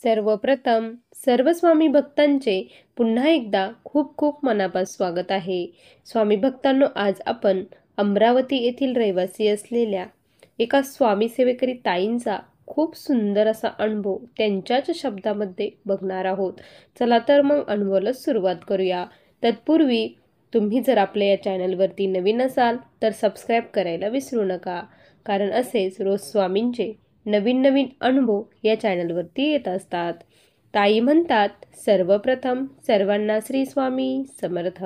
सर्वप्रथम सर्व स्वामी भक्तांचे पुन्हा एकदा खूप खूप मनापासून स्वागत आहे. स्वामी भक्तांनो, आज आपण अमरावती येथील रहिवासी असलेल्या एका स्वामी सेवेकरी ताईंचा खूप सुंदर असा अनुभव त्यांच्याच शब्दामध्ये बघणार आहोत. चला तर मग अनुभवाला सुरुवात करूया. तत्पूर्वी तुम्ही जर आपल्या या चॅनलवरती नवीन असाल तर सबस्क्राईब करायला विसरू नका, कारण असेच रोज स्वामींचे नवीन नवीन अनुभव या चॅनलवरती येत असतात. ताई म्हणतात, सर्वप्रथम सर्वांना श्री स्वामी समर्थ.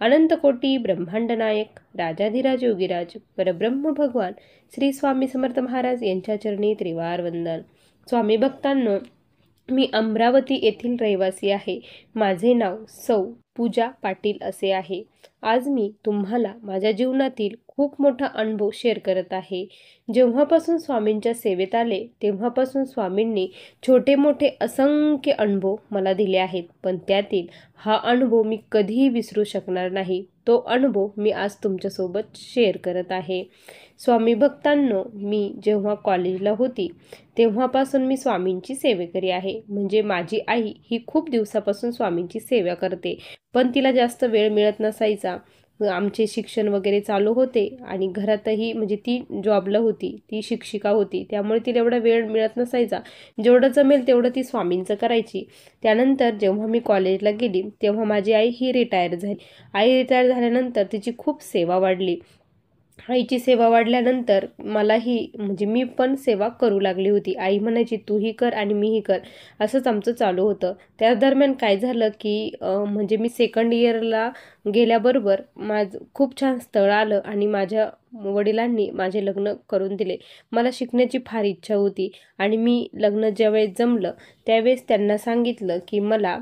अनंतकोटी ब्रह्मांड नायक राजाधिराज योगीराज परब्रह्म भगवान श्री स्वामी समर्थ महाराज यांच्या चरणी त्रिवार वंदन. स्वामी भक्तांनो, मी अमरावती येथील रहिवासी आहे. माझे नाव सौ पूजा पाटील असे आहे. आज मी तुम्हाला माझ्या जीवनातील खूप मोठा अनुभव शेअर करत आहे. जेव्हापासून स्वामींच्या सेवेत आले तेव्हापासून स्वामींनी छोटे मोठे असंख्य अनुभव मला दिले आहेत, पण त्यातील हा अनुभव मी कधीही विसरू शकणार नाही. तो अनुभव मी आज तुमच्यासोबत शेअर करत आहे. स्वामी भक्तांनो, मी जेव्हा कॉलेजला होती तेव्हापासून मी स्वामींची सेवेकरी आहे. म्हणजे माझी आई ही खूप दिवसापासून स्वामींची सेवा करते, पण तिला जास्त वेळ मिळत नसायचा. आमचे शिक्षण वगैरे चालू होते आणि घरातही म्हणजे ती जॉबला होती, ती शिक्षिका होती, त्यामुळे तिला एवढा वेळ मिळत नसायचा. जेवढं जमेल तेवढं ती स्वामींचं करायची. त्यानंतर जेव्हा मी कॉलेजला गेली तेव्हा माझी आई ही रिटायर झाली. आई रिटायर झाल्यानंतर तिची खूप सेवा वाढली. आईची सेवा वाढल्यानंतर मलाही म्हणजे मी पण सेवा करू लागली होती. आई म्हणायची तूही कर आणि मीही कर, असंच आमचं चालू होतं. त्या दरम्यान काय झालं की म्हणजे मी सेकंड इयरला गेल्याबरोबर माझं खूप छान स्थळ आलं आणि माझ्या वडिलांनी माझे लग्न करून दिले. मला शिकण्याची फार इच्छा होती आणि मी लग्न ज्यावेळेस जमलं त्यावेळेस त्यांना सांगितलं की मला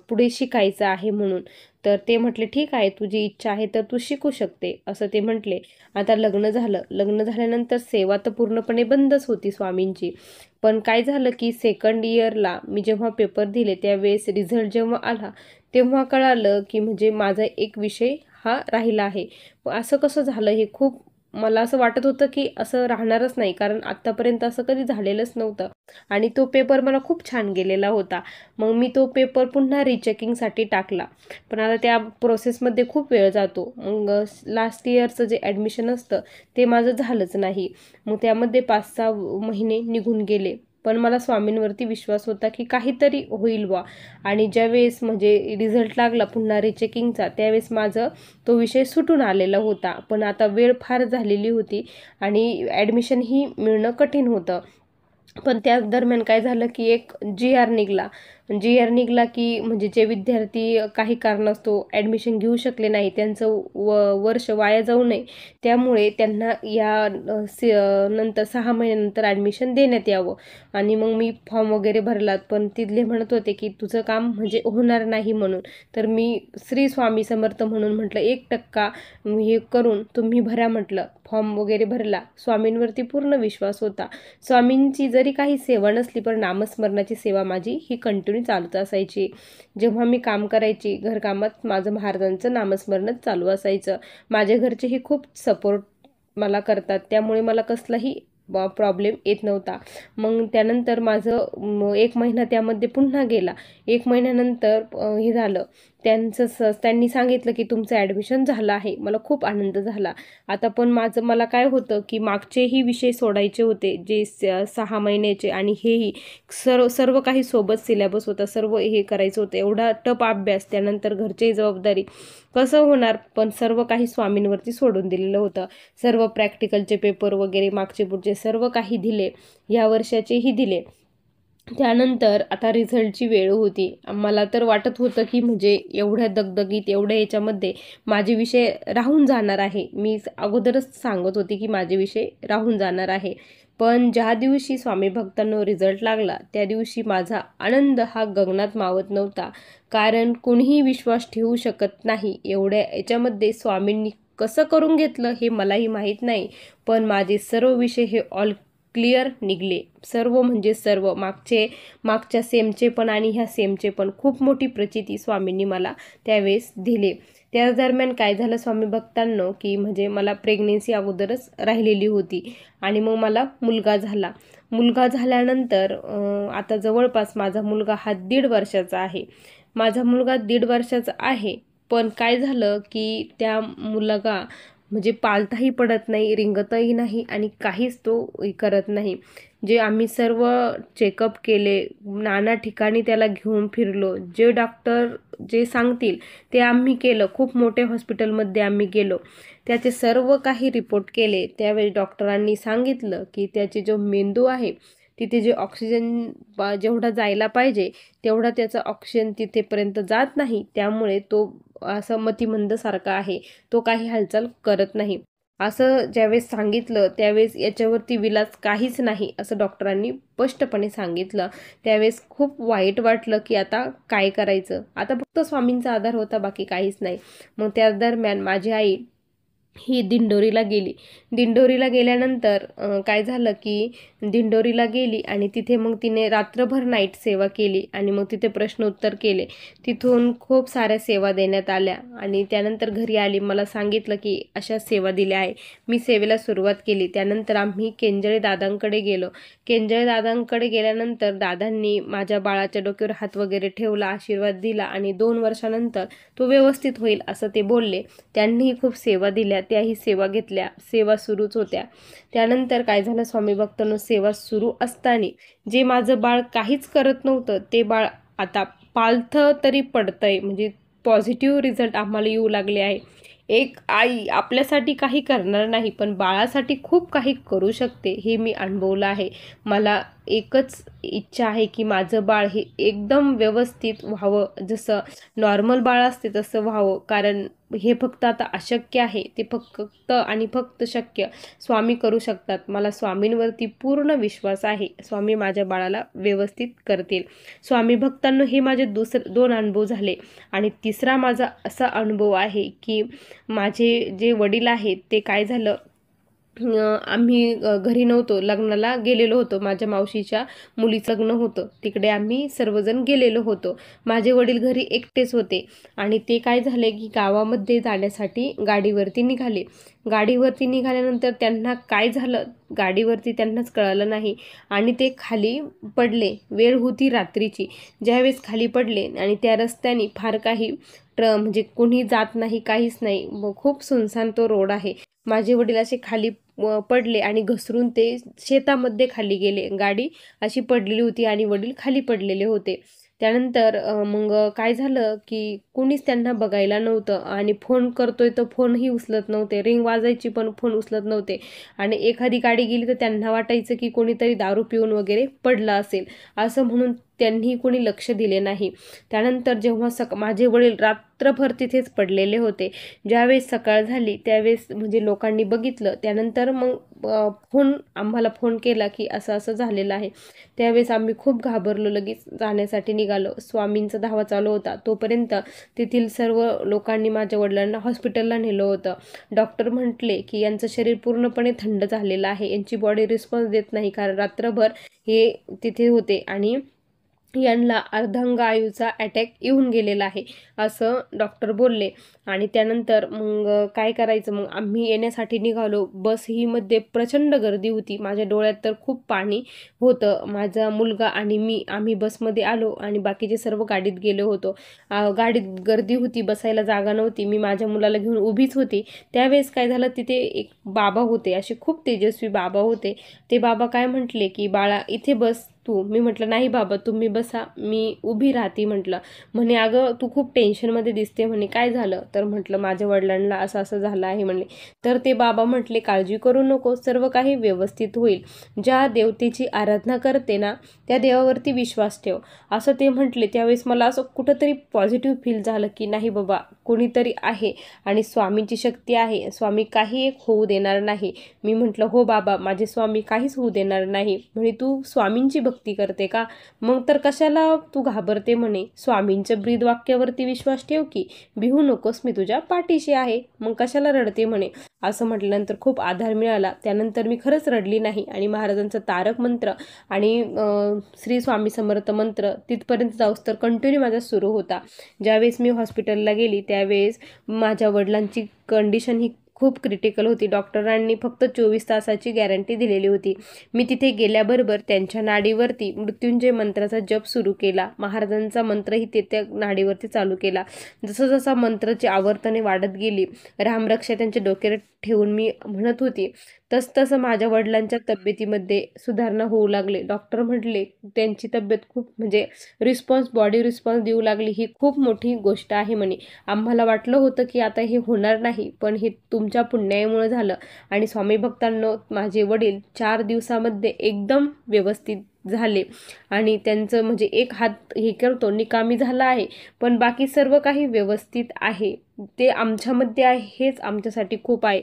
पुढे शिकायचं आहे म्हणून. तर ते म्हटले ठीक आहे, तुझी इच्छा आहे तर तू शिकू शकते, असं ते म्हटले. आता लग्न झालं. लग्न झाल्यानंतर सेवा तर पूर्णपणे बंदच होती स्वामींची. पण काय झालं की सेकंड इयरला मी जेव्हा पेपर दिले त्यावेळेस रिझल्ट जेव्हा आला तेव्हा कळालं की म्हणजे माझा एक विषय हा राहिला आहे. असं कसं झालं हे खूप मला असं वाटत होतं की असं राहणारच नाही, कारण आत्तापर्यंत असं कधी झालेलंच नव्हतं आणि तो पेपर मला खूप छान गेलेला होता. मग मी तो पेपर पुन्हा रिचेकिंगसाठी टाकला, पण आता त्या प्रोसेसमध्ये खूप वेळ जातो. मग लास्ट इयरचं जे ॲडमिशन असतं ते माझं झालंच नाही. मग त्यामध्ये 5-6 महिने निघून गेले, पण मला स्वामींवरती विश्वास होता की काहीतरी होईल बा. आणि ज्यावेळेस म्हणजे रिझल्ट लागला पुन्हा रिचेकिंगचा त्यावेळेस माझं तो विषय सुटून आलेला होता. पण आता वेळ फार झालेली होती आणि ॲडमिशनही मिळणं कठीण होतं. पण त्या दरम्यान काय झालं की एक GR निघाला. GR निघाला की म्हणजे जे विद्यार्थी काही कारणास्तव ॲडमिशन घेऊ शकले नाही, त्यांचं वर्ष वाया जाऊ नये, त्यामुळे त्यांना या नंतर 6 महिन्यानंतर ॲडमिशन देण्यात यावं. आणि मग मी फॉर्म वगैरे भरलात, पण तिथले म्हणत होते की तुझं काम म्हणजे होणार नाही म्हणून. तर मी श्री स्वामी समर्थ म्हणून म्हटलं 1% हे करून तुम्ही भरा म्हटलं. फॉर्म वगैरे भरला. स्वामींवरती पूर्ण विश्वास होता. स्वामींची जरी काही सेवा नसली पण नामस्मरणाची सेवा माझी ही कंटिन्यू चालूच असायची. जेव्हा मी काम करायची घरकामात माझं महाराजांचं नामस्मरणच चालू असायचं. माझ्या घरचेही खूप सपोर्ट मला करतात, त्यामुळे मला कसलाही प्रॉब्लेम येत नव्हता. मग त्यानंतर माझं 1 महिना त्यामध्ये पुन्हा गेला. 1 महिन्यानंतर हे झालं, त्यांनी सांगितलं की तुमचं ॲडमिशन झालं आहे. मला खूप आनंद झाला. आता पण मला काय होतं की मागचेही विषय सोडायचे होते जे 6 महिन्याचे, आणि हेही सर्व काही सोबत सिलेबस होता, सर्व हे करायचं होतं. एवढा टफ अभ्यास, त्यानंतर घरची जबाबदारी, कसं होणार. पण सर्व काही स्वामींवरती सोडून दिलेलं होतं. सर्व प्रॅक्टिकलचे पेपर वगैरे मागचे पुढचे सर्व काही दिले, या वर्षाचेही दिले. त्यानंतर आता रिझल्टची वेळ होती. मला तर वाटत होतं की म्हणजे एवढ्या दगदगीत एवढ्या याच्यामध्ये माझे विषय राहून जाणार आहे. मी अगोदरच सांगत होते की माझे विषय राहून जाणार आहे. पण ज्या दिवशी स्वामी भक्तांनो रिझल्ट लागला त्या दिवशी माझा आनंद हा गगनात मावत नव्हता. कारण कोणीही विश्वास ठेवू शकत नाही एवढ्या याच्यामध्ये स्वामींनी कसं करून घेतलं हे मलाही माहीत नाही. पण माझे सर्व विषय हे ऑल क्लिअर निघले. सर्व म्हणजे सर्व, मागच्या सेमचे पण आणि ह्या सेमचे पण खूप मोठी प्रचिती स्वामींनी मला त्यावेळेस दिले. त्या दरम्यान काय झालं स्वामी भक्तांनो की म्हणजे मला प्रेग्नेन्सी अगोदरच राहिलेली होती आणि मग मला मुलगा झाला. मुलगा झाल्यानंतर आता जवळपास माझा मुलगा हा 1.5 वर्षाचा आहे. माझा मुलगा 1.5 वर्षाचा आहे, पण काय झालं की त्या मुलगा म्हणजे पालथाही पडत नाही, रिंगतही नाही आणि काहीच तो करत नाही. जे आम्ही सर्व चेकअप केले, नाना ठिकाणी त्याला घेऊन फिरलो, जे डॉक्टर जे सांगतील ते आम्ही केलं. खूप मोठ्या हॉस्पिटलमध्ये आम्ही गेलो, त्याचे सर्व काही रिपोर्ट केले. त्यावेळी डॉक्टरांनी सांगितलं की त्याचे जो मेंदू आहे तिथे जे ऑक्सिजन जेवढा जायला पाहिजे तेवढा त्याचा ऑक्सिजन तिथेपर्यंत जात नाही, त्यामुळे तो असं मतिमंदसारखा आहे, तो काही हालचाल करत नाही. असं ज्यावेळेस सांगितलं त्यावेळेस याच्यावरती विलाज काहीच नाही असं डॉक्टरांनी स्पष्टपणे सांगितलं. त्यावेळेस खूप वाईट वाटलं की आता काय करायचं. आता फक्त स्वामींचा आधार होता, बाकी काहीच नाही. मग त्या दरम्यान माझी आई ही दिंडोरीला गेली. दिंडोरीला गेल्यानंतर काय झालं की दिंडोरीला गेली आणि तिथे मग तिने रात्रभर नाईट सेवा केली आणि मग तिथे प्रश्न उत्तर केले. तिथून खूप साऱ्या सेवा देण्यात आल्या आणि त्यानंतर घरी आली. मला सांगितलं की अशा सेवा दिल्या आहे. मी सेवेला सुरुवात केली. त्यानंतर आम्ही केंजळे दादांकडे गेलो. केंजळे दादांकडे गेल्यानंतर दादांनी माझ्या बाळाच्या डोक्यावर हात वगैरे ठेवला, आशीर्वाद दिला आणि 2 वर्षानंतर तो व्यवस्थित होईल असं ते बोलले. त्यांनीही खूप सेवा दिल्या, त्याही सेवा घेतल्या, सेवा सुरूच होत्या. त्यानंतर काय झालं, स्वामी भक्तांनो, सेवा सुरू असताना जे माझं बाळ काहीच करत नव्हतं ते बाळ आता पालथं तरी पडतंय, म्हणजे पॉझिटिव्ह रिझल्ट आम्हाला येऊ लागले आहे. एक आई आपल्यासाठी काही करणार नाही पण बाळासाठी खूप काही करू शकते हे मी अनुभवलं आहे. मला एकच इच्छा आहे की माझं बाळ हे एकदम व्यवस्थित व्हावं, जसं नॉर्मल बाळ असते तसं व्हावं. कारण हे फक्त आता अशक्य आहे, ते फक्त आणि फक्त शक्य स्वामी करू शकतात. मला स्वामींवरती पूर्ण विश्वास आहे. स्वामी माझ्या बाळाला व्यवस्थित करतील. स्वामी भक्तांनो, हे माझे 2 अनुभव झाले. आणि तिसरा माझा असा अनुभव आहे की माझे जे वडील आहेत ते काय झालं, आम्ही घरी नव्हतो, लग्नाला गेलेलो होतो. माझ्या मावशीच्या मुलीचं लग्न होतं, तिकडे आम्ही सर्वजण गेलेलो होतो. माझे वडील घरी एकटेच होते आणि ते काय झाले की गावामध्ये जाण्यासाठी गाडीवरती निघाले. गाडीवरती निघाल्यानंतर त्यांना काय झालं गाडीवरती त्यांनाच कळालं नाही आणि ते खाली पडले. वेळ होती रात्रीची. ज्यावेळेस खाली पडले आणि त्या रस्त्याने फार काही म्हणजे कोणी जात नाही, काहीच नाही, खूप सुनसान तो रोड आहे. माझे वडील असे खाली पडले आणि घसरून ते शेतामध्ये खाली गेले. गाडी अशी पडलेली होती आणि वडील खाली पडलेले होते. त्यानंतर मग काय झालं की कोणीच त्यांना बघायला नव्हतं आणि फोन करतोय तर फोनही उचलत नव्हते. रिंग वाजायची पण फोन उचलत नव्हते आणि एखादी गाडी गेली तर त्यांना वाटायचं की कोणीतरी दारू पिऊन वगैरे पडलं असेल, असं म्हणून त्यांनी कोणी लक्ष दिले नाही. त्यानंतर जेव्हा माझे वडील रात्रभर तिथेच पडलेले होते. ज्यावेळेस सकाळ झाली त्यावेळेस म्हणजे लोकांनी बघितलं. त्यानंतर मग आम्हाला फोन केला की असं असं झालेलं आहे. त्यावेळेस आम्ही खूप घाबरलो, लगेच जाण्यासाठी निघालो. स्वामींचा धावा चालू होता. तोपर्यंत तेथील सर्व लोकांनी माझ्या वडिलांना हॉस्पिटलला नेलं होतं. डॉक्टर म्हटले की यांचं शरीर पूर्णपणे थंड झालेलं आहे, यांची बॉडी रिस्पॉन्स देत नाही, कारण रात्रभर हे तिथे होते आणि यांना अर्धांगायूचा अटॅक येऊन गेलेला आहे असं डॉक्टर बोलले. आणि त्यानंतर मग काय करायचं, मग आम्ही येण्यासाठी निघालो. बस ही मध्ये प्रचंड गर्दी होती. माझ्या डोळ्यात तर खूप पाणी होतं. माझा मुलगा आणि आम्ही बसमध्ये आलो आणि बाकीचे सर्व गाडीत गेलो होतो. गाडीत गर्दी होती, बसायला जागा नव्हती. मी माझ्या मुलाला घेऊन उभीच होती. त्यावेळेस काय झालं, तिथे एक बाबा होते, असे खूप तेजस्वी बाबा होते. ते बाबा काय म्हटले की बाळा इथे बस तू. मी म्हटलं नाही बाबा, तुम्ही बसा, मी उभी राहते म्हटलं. म्हणे अगं तू खूप टेन्शनमध्ये दिसते. म्हणे काय झालं, तर म्हटलं माझ्या वडिलांना असं असं झालं आहे म्हणले. तर ते बाबा म्हटले काळजी करू नको, सर्व काही व्यवस्थित होईल. ज्या देवतेची आराधना करते ना त्या देवावरती विश्वास ठेव, असं ते म्हटले. त्यावेळेस मला असं कुठंतरी पॉझिटिव्ह फील झालं की नाही बाबा, कोणीतरी आहे आणि स्वामींची शक्ती आहे, स्वामी काही एक होऊ देणार नाही. मी म्हटलं हो बाबा, माझे स्वामी काहीच होऊ देणार नाही. म्हणे तू स्वामींची भक्ती करते का, मग तर कशाला तू घाबरते. म्हणे स्वामींच्या ब्रीद वाक्यावरती विश्वास ठेव की, भिवू नकोस, मी तुझ्या पाठीशी आहे, मग कशाला रडते म्हणे. असं म्हटल्यानंतर खूप आधार मिळाला. त्यानंतर मी खरंच रडली नाही आणि महाराजांचा तारक मंत्र आणि श्री स्वामी समर्थ मंत्र तिथपर्यंत जाऊस तर कंटिन्यू माझा सुरू होता. ज्यावेळेस मी हॉस्पिटलला गेली त्यावेळेस माझ्या वडिलांची कंडिशन ही खूप क्रिटिकल होती. डॉक्टरांनी फक्त 24 तासाची गॅरंटी दिलेली होती. मी तिथे गेल्याबरोबर त्यांच्या नाडीवरती मृत्युंजय मंत्राचा जप सुरू केला. महाराजांचा मंत्रही त्या नाडीवरती चालू केला. जसा मंत्राची आवर्तने वाढत गेली, रामरक्षा त्यांच्या डोक्यावर ठेवून मी म्हणत होती, तसं माझ्या वडिलांच्या तब्येतीमध्ये सुधारणा होऊ लागली. डॉक्टर म्हटले त्यांची तब्येत खूप म्हणजे बॉडी रिस्पॉन्स देऊ लागली. ही खूप मोठी गोष्ट आहे म्हणे. आम्हाला वाटलं होतं की आता हे होणार नाही, पण हे तुमच्या पुण्यामुळे झालं. आणि स्वामी भक्तांनो, माझे वडील 4 दिवसामध्ये एकदम व्यवस्थित झाले आणि त्यांचं म्हणजे एक हात हे करतो निकामी झाला आहे, पण बाकी सर्व काही व्यवस्थित आहे. ते आमच्यामध्ये आहे हेच आमच्यासाठी खूप आहे.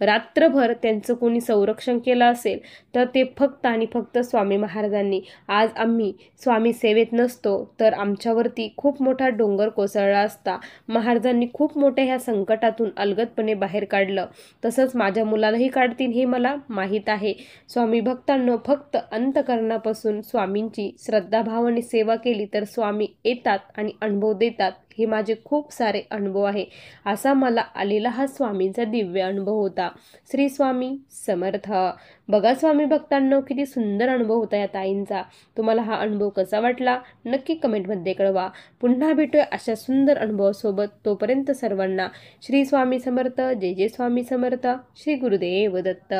रात्रभर त्यांचं कोणी संरक्षण केलं असेल तर ते फक्त आणि फक्त स्वामी महाराजांनी. आज आम्ही स्वामी सेवेत नसतो तर आमच्यावरती खूप मोठा डोंगर कोसळला असता. महाराजांनी खूप मोठ्या ह्या संकटातून अलगदपणे बाहेर काढलं. तसंच माझ्या मुलालाही काढतील हे मला माहीत आहे. स्वामी भक्तांनो, फक्त अंतःकरणापासून स्वामींची श्रद्धाभावाने सेवा केली तर स्वामी येतात आणि अनुभव देतात. हे माझे खूप सारे अनुभव आहे. असा मला आलेला हा स्वामींचा दिव्य अनुभव होता. श्री स्वामी समर्थ. बघा स्वामी भक्तांनो, किती सुंदर अनुभव होता या ताईंचा. तुम्हाला हा अनुभव कसा वाटला नक्की कमेंटमध्ये कळवा. पुन्हा भेटूया अशा सुंदर अनुभवासोबत. तोपर्यंत सर्वांना श्री स्वामी समर्थ. जय जय स्वामी समर्थ. श्री गुरुदेव दत्त.